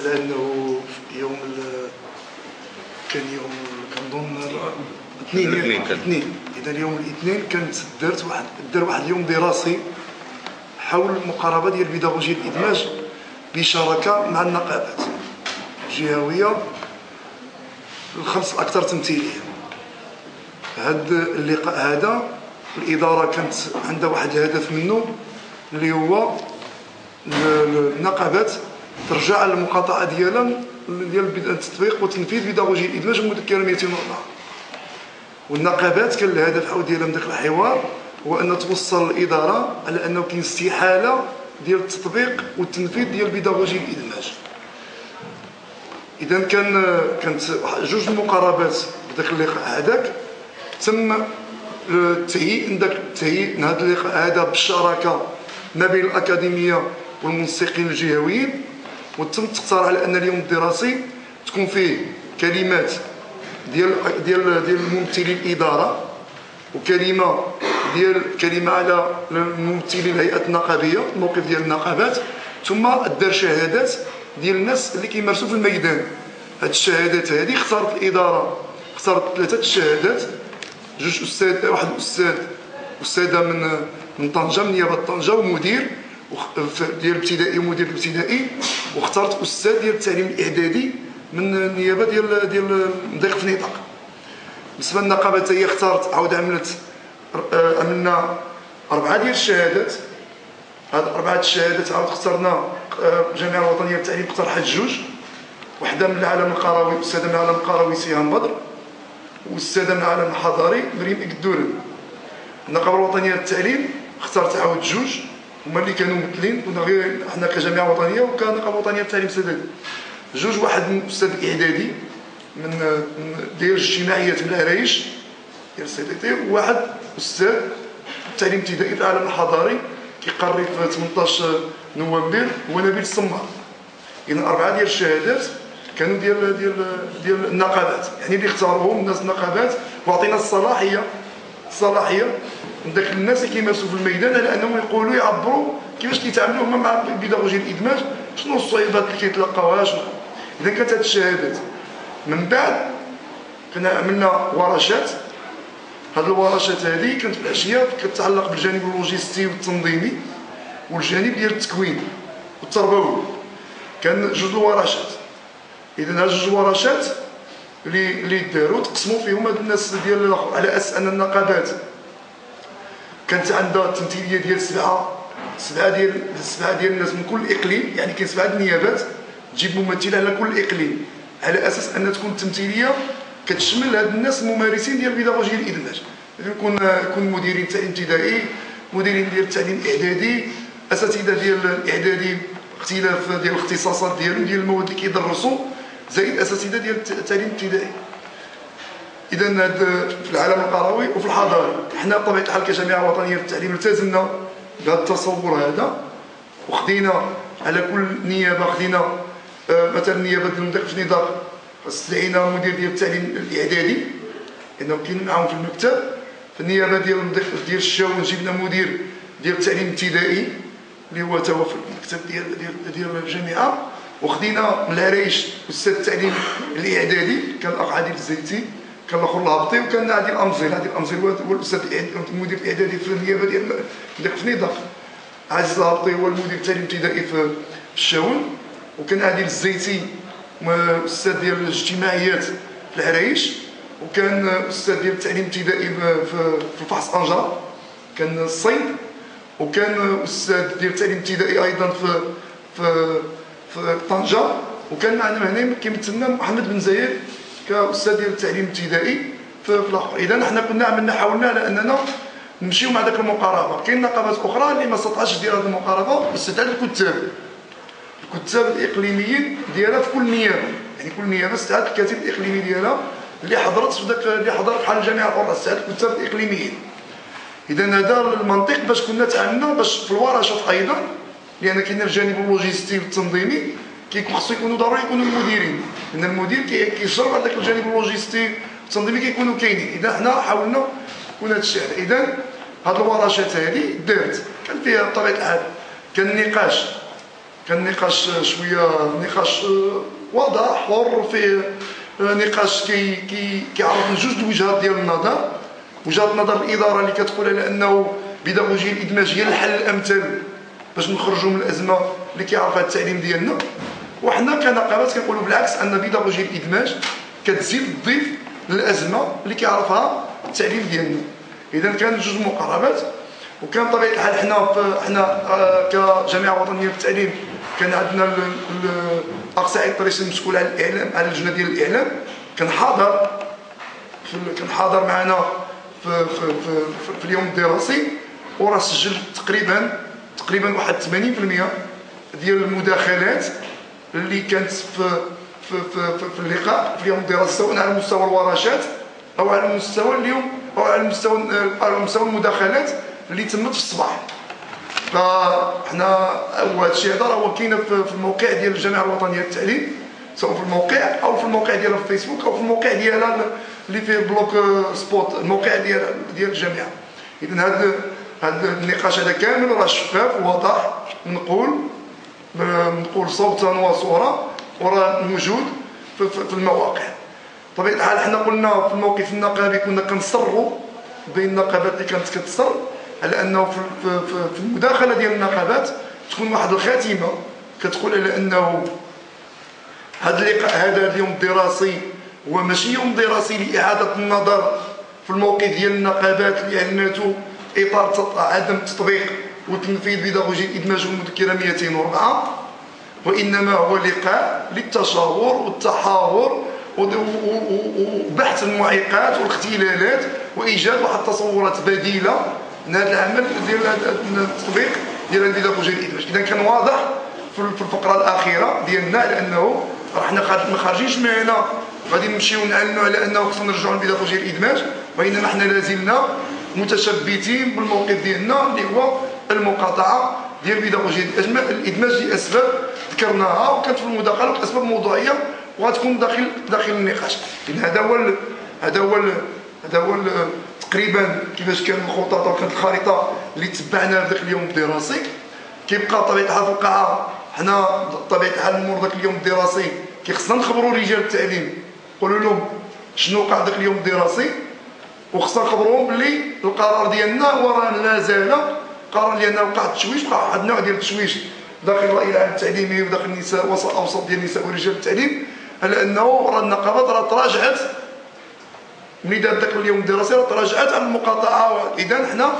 على انه يوم كان يوم كنظن الاثنين. اذا اليوم الاثنين كانت دار واحد اليوم دراسي حول المقاربه ديال بيداغوجيا الادماج بشراكه مع النقابات الجهويه الخمس الاكثر تمثيليه. هذا اللقاء هذا الاداره كانت عندها واحد الهدف منه اللي هو النقابات ترجع على المقاطعه ديالها ديال التطبيق وتنفيذ بيداغوجيا الادماج المذكره 204. والنقابات كان الهدف عاود ديالها من ذاك الحوار هو ان توصل الاداره على انه كاين استحاله ديال التطبيق والتنفيذ ديال بيداغوجيا الادماج. اذا كانت جوج المقاربات بداك اللقاء هذاك تم تهيئ هذا اللقاء هذا بالشراكه ما بين الاكاديميه والمنسقين الجهويين، وتم تختار على ان اليوم الدراسي تكون فيه كلمات ديال ممثلي الاداره كلمه على ممثلي الهيئات النقابيه الموقف ديال النقابات، ثم دار شهادات ديال الناس اللي كيمارسوا في الميدان. هاد الشهادات هذه اختارت الاداره ثلاثه الشهادات، واحد استاذه من طنجه من نيابه طنجه ومدير ديال الابتدائي ومدير الابتدائي، واختارت استاذ ديال التعليم الاعدادي من النيابه ديال مضيق فنيطق. بالنسبه للنقابه هي اختارت عاود عملنا 4 ديال الشهادات. هاد 4 الشهادات عاود اخترنا الجمعيه الوطنيه للتعليم اقترحت 2، وحده من العالم القروي استاذه من العالم القروي سهام بدر، واستاذه من العالم الحضاري مريم إكدورن. النقابه الوطنيه للتعليم اختارت عاود 2 هما اللي كانوا ممثلين، كنا غير حنا كجمعيه وطنيه وكنقابه وطنيه للتعليم سدادي 2، واحد من استاذ الاعدادي من ديال الاجتماعيات من العرايش ديال السيديتي، وواحد استاذ التعليم الابتدائي في العالم الحضاري كيقري في 18 نوفمبر هو نبيل السمار. اذا 4 ديال الشهادات كانوا ديال النقابات، يعني اللي اختاروهم الناس النقابات، وعطينا الصلاحيه من داك الناس اللي كيمارسوا في الميدان على انهم يقولوا يعبروا كيفاش كيتعاملوا هما مع بيداغوجيا الادماج، شنو الصعوبات اللي كيتلقاوها شنو. اذا كانت هذه الشهادات من بعد كنا عملنا ورشات. هذه الورشات هذه كانت في الاشياء كتتعلق بالجانب اللوجستي والتنظيمي والجانب ديال التكوين والتربوي. كان 2 الورشات. اذا هاد 2 الورشات اللي داروا تقسموا فيهم هاد الناس ديال على اساس ان النقابات كانت عندها التمثيليه ديال 7 ديال الناس من كل اقليم، يعني كاين 7 النيابات تجيب ممثل على كل اقليم على اساس ان تكون التمثيليه كتشمل هاد الناس الممارسين ديال بيداغوجيا الادماج. يكون مديرين التعليم الابتدائي، مديرين ديال التعليم الاعدادي، اساتذه ديال الاعدادي اختلاف ديال الاختصاصات ديالهم ديال المواد اللي كيدرسوا، زائد اساتذه ديال التعليم الابتدائي. اذا في العالم القروي وفي الحضاري حنا بطبيعه الحال كجمعيه وطنيه للتعليم التزمنا بهذا التصور هذا، وخدينا على كل نيابه خدينا مثلا النيابه ديال مضيق فنيطق استدعينا مدير ديال التعليم الاعدادي لانه كاين معاهم في المكتب. في النيابه ديال مضيق ديال الشاون جبنا مدير ديال التعليم الابتدائي اللي هو تا هو في المكتب ديال الجامعه. وخدينا من العرايش استاذ التعليم الاعدادي كان الاخ عادل الزيتي، كان الاخر الهبطي، وكان عادل امزيل هو الاستاذ المدير الاعدادي في النيابه ديال مضيق فنيطق. عزيز الهبطي هو المدير التعليم الابتدائي في الشاون، وكان عادل الزيتي استاذ ديال الاجتماعيات في العرايش، وكان استاذ ديال التعليم الابتدائي في الفحص انجا كان الصيد، وكان استاذ ديال التعليم الابتدائي ايضا في طنجه، وكان معنا هنا كيمثلنا محمد بن زايد كاستاذ ديال التعليم الابتدائي في الاخر. اذا حنا كنا حاولنا على اننا نمشيو مع ذاك المقاربه. كاين نقابات اخرى اللي ما استطاعتش دير هذه المقاربه باستدعاء الكتاب الاقليميين ديالها في كل نيابه، يعني كل نيابه استدعت الكاتب الاقليمي ديالها اللي حضرت في ذاك اللي حضر بحال الجامعه الاخرى استدعت الكتاب الاقليميين. اذا هذا المنطق باش كنا تعاملنا باش في الورشات ايضا، لان كاين الجانب اللوجستي والتنظيمي خصو يكونوا ضروري يكونوا المديرين، لان المدير كيشرف على ذاك الجانب اللوجستي والتنظيمي كيكونوا كاينين. اذا حنا حاولنا يكون هذا الشيء. اذا هاد الورشات هذه دارت كان فيها بطبيعه الحال كان نقاش كان نقاش شويه نقاش واضح حر فيه نقاش كيعرف من جوج الوجهات ديال النظر. وجهه نظر الاداره اللي كتقول على انه بيداغوجيا الادماج هي الحل الامثل باش نخرجوا من الازمه اللي كيعرفها التعليم ديالنا. وحنا كنقابات كنقولوا بالعكس ان بيداغوجيا الادماج كتزيد تضيف للازمه اللي كيعرفها التعليم ديالنا. اذا كان جوج مقاربات. وكان بطبيعه الحال حنا كجامعه وطنيه للتعليم كان عندنا الاقصى الرئيس المسؤول على الاعلام على اللجنه ديال الاعلام كان حاضر معنا في اليوم الدراسي، وراه سجل تقريبا واحد 80% ديال المداخلات اللي كانت في اللقاء في اليوم الدراسي، سواء على مستوى الورشات او على مستوى اليوم او على مستوى المداخلات اللي تمت في الصباح. فاحنا وهذا الشيء هذا راه كاين في الموقع ديال الجامعه الوطنيه للتعليم، سواء في الموقع او في الموقع ديالها في الفيسبوك او في الموقع ديالها اللي فيه بلوك سبوت الموقع ديال الجامعه. اذا هذا النقاش هذا كامل راه شفاف وواضح، نقول صوتا وصوره، وراه موجود في المواقع. بطبيعه الحال حنا قلنا في الموقف النقابي كنا كنصروا بين النقابات اللي كانت كتصر على انه في المداخله ديال النقابات تكون واحد الخاتمه كتقول على انه هذا اللقاء هذا اليوم الدراسي هو ماشي يوم دراسي لاعاده النظر في الموقف ديال النقابات اللي اعلنته اطار عدم التطبيق وتنفيذ بيداغوجيا الادماج والمذكره 204، وانما هو لقاء للتشاور والتحاور وبحث المعيقات والاختلالات وايجاد واحد التصورات بديله من هذا العمل ديال التطبيق ديال البيداغوجيا الادماج. اذا كان واضح في الفقره الاخيره ديالنا على انه حنا ما خارجينش من هنا غادي نمشيو نعلنوا على انه خصنا نرجعوا لبيداغوجيا الادماج، وانما حنا لازلنا متشبتين بالموقف ديالنا اللي هو المقاطعه ديال بيداغوجيا الادماج لاسباب ذكرناها وكانت في المداخله واسباب موضوعيه وغتكون داخل النقاش. اذا هذا هو تقريبا كيفاش كان الخطط وكانت الخريطه اللي تبعناها في ذاك اليوم الدراسي. كيبقى طبيعه الحال في القاعه حنا طبيعه الحال نمر ذاك اليوم الدراسي كيخصنا نخبروا رجال التعليم نقولوا لهم شنو وقع ذاك اليوم الدراسي، وخصنا نخبروهم باللي القرار ديالنا هو راه لا زال قرار ديالنا وقع التشويش، وقع واحد النوع ديال التشويش داخل الراي العام التعليمي وداخل النساء وسط اوسط ديال النساء ورجال التعليم على انه راه النقابات راه تراجعت ملي دار ذاك اليوم الدراسي، راه تراجعت عن المقاطعه. اذا حنا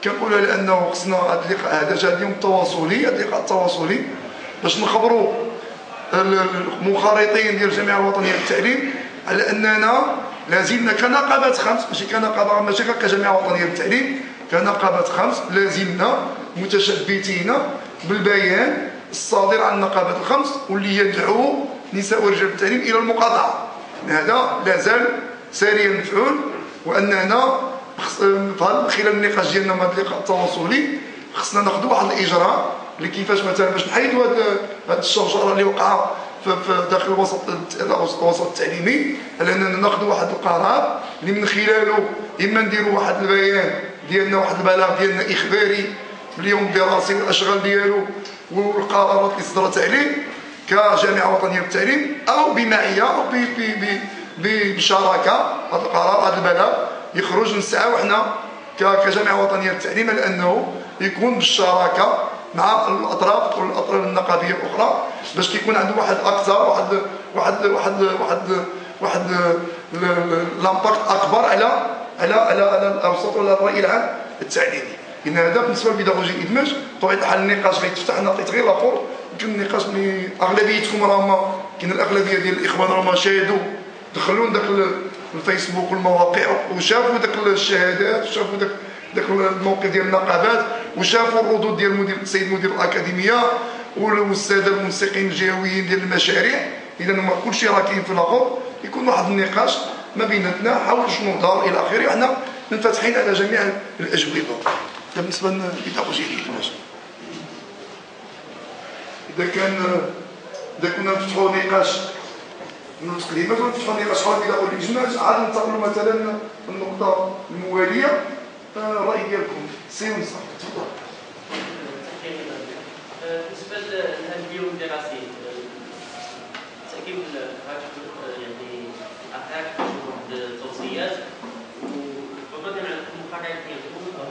كنقولوا على انه خصنا هذا اللقاء هذا جا اليوم التواصلي، هذا اللقاء التواصلي باش نخبروا المنخرطين ديال الجامعه الوطنيه للتعليم على اننا لازلنا كنقابات خمس ماشي كجامعه وطنيه للتعليم، كنقابات خمس لازلنا متشبتين بالبيان الصادر عن النقابات الخمس واللي يدعو نساء ورجال التعليم الى المقاطعه. هذا لازال ساريا مفعول، واننا خلال النقاش ديالنا مع اللقاء التواصلي خصنا ناخذ واحد الاجراء اللي كيفاش مثلا باش نحيدوا هذا الشرشره اللي وقع في داخل الوسط التعليمي، على اننا ناخذوا واحد القرار اللي من خلاله اما نديروا واحد البيان ديالنا واحد البلاغ ديالنا اخباري باليوم الدراسي والاشغال ديالو والقرارات اللي صدرت عليه كجامعه وطنيه للتعليم، او بمعيه او بشراكه. هذا القرار هذا البلاغ يخرج نسعاو حنا كجامعه وطنيه للتعليم على انه يكون بالشراكه مع الاطراف والاطراف النقابيه الاخرى باش كيكون عنده واحد اكثر واحد لامباكت اكبر على الاوساط ولا الراي العام التعليمي. ان هذا بالنسبه لبيداغوجيا الادماج بطبيعه الحال النقاش غيتفتح. انا عطيت غير لابور، يمكن النقاش اللي اغلبيتكم راهما كاين الاغلبيه ديال الاخوان راهما شاهدوا دخلوا داك الفيسبوك والمواقع وشافوا داك الشهادات وشافوا داك الموقف ديال النقابات وشافوا الردود ديال السيد مدير الاكاديميه والساده المنسقين الجهويين ديال المشاريع. اذا هما كلشي راه كاين في لاغور، يكون واحد النقاش ما بيناتنا حول شنو دار الى اخره. حنا منفتحين على جميع الاجوبه. بالنسبه لبيداغوجيا الادماج اذا كنا نفتحوا نقاش من التقديمات ونفتحوا نقاش حول بيداغوجيا الادماج، عاد ننتقلوا مثلا النقطه المواليه. الراي ديالكم سي ونصح تفضل. بالنسبه لهذا اليوم الدراسي بالتاكيد يعني عطاك واحد التوصيات وربما كان عندكم مقررات ديالكم او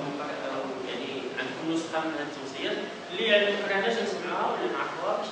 يعني عندكم نسخه من هذه التوصيات اللي يعني ما قررناش نسمعوها ولا نعرفوها باش